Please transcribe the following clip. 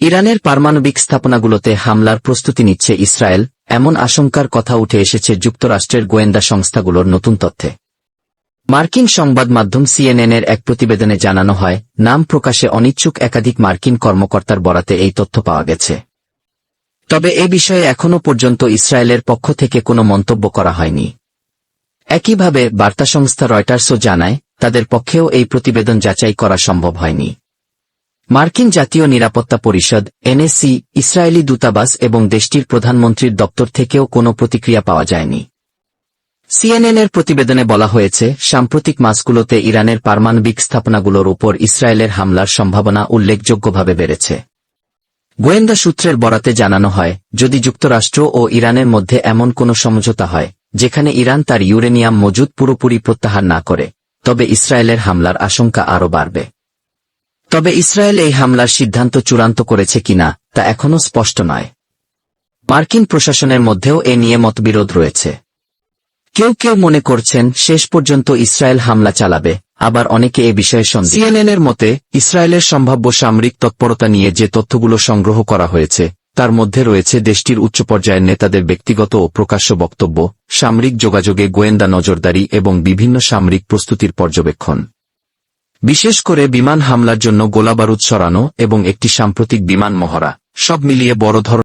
ইরানের পারমাণবিক স্থাপনাগুলোতে হামলার প্রস্তুতি নিচ্ছে ইসরায়েল, এমন আশঙ্কার কথা উঠে এসেছে যুক্তরাষ্ট্রের গোয়েন্দা সংস্থাগুলোর নতুন তথ্যে। মার্কিন সংবাদ মাধ্যম সিএনএনের এক প্রতিবেদনে জানানো হয়, নাম প্রকাশে অনিচ্ছুক একাধিক মার্কিন কর্মকর্তার বরাতে এই তথ্য পাওয়া গেছে। তবে এ বিষয়ে এখনও পর্যন্ত ইসরায়েলের পক্ষ থেকে কোনো মন্তব্য করা হয়নি। একইভাবে বার্তা সংস্থা রয়টার্সও জানায়, তাদের পক্ষেও এই প্রতিবেদন যাচাই করা সম্ভব হয়নি। মার্কিন জাতীয় নিরাপত্তা পরিষদ এনএসসি, ইসরায়েলি দূতাবাস এবং দেশটির প্রধানমন্ত্রীর দপ্তর থেকেও কোনো প্রতিক্রিয়া পাওয়া যায়নি। সিএনএনের প্রতিবেদনে বলা হয়েছে, সাম্প্রতিক মাসগুলোতে ইরানের পারমাণবিক স্থাপনাগুলোর উপর ইসরায়েলের হামলার সম্ভাবনা উল্লেখযোগ্যভাবে বেড়েছে। গোয়েন্দা সূত্রের বরাতে জানানো হয়, যদি যুক্তরাষ্ট্র ও ইরানের মধ্যে এমন কোনো সমঝোতা হয়, যেখানে ইরান তার ইউরেনিয়াম মজুদ পুরোপুরি প্রত্যাহার না করে, তবে ইসরায়েলের হামলার আশঙ্কা আরও বাড়বে। তবে ইসরায়েল এই হামলার সিদ্ধান্ত চূড়ান্ত করেছে কিনা, তা এখনও স্পষ্ট নয়। মার্কিন প্রশাসনের মধ্যেও এ নিয়ে মতবিরোধ রয়েছে। কেউ কেউ মনে করছেন শেষ পর্যন্ত ইসরায়েল হামলা চালাবে, আবার অনেকে এ বিষয়ে সন্দেহ। সিএনএনের মতে, ইসরায়েলের সম্ভাব্য সামরিক তৎপরতা নিয়ে যে তথ্যগুলো সংগ্রহ করা হয়েছে, তার মধ্যে রয়েছে দেশটির উচ্চ পর্যায়ের নেতাদের ব্যক্তিগত ও প্রকাশ্য বক্তব্য, সামরিক যোগাযোগে গোয়েন্দা নজরদারি এবং বিভিন্ন সামরিক প্রস্তুতির পর্যবেক্ষণ। বিশেষ করে বিমান হামলার জন্য গোলাবারুদ সরানো এবং একটি সাম্প্রতিক বিমান মহড়া, সব মিলিয়ে বড় ধরনের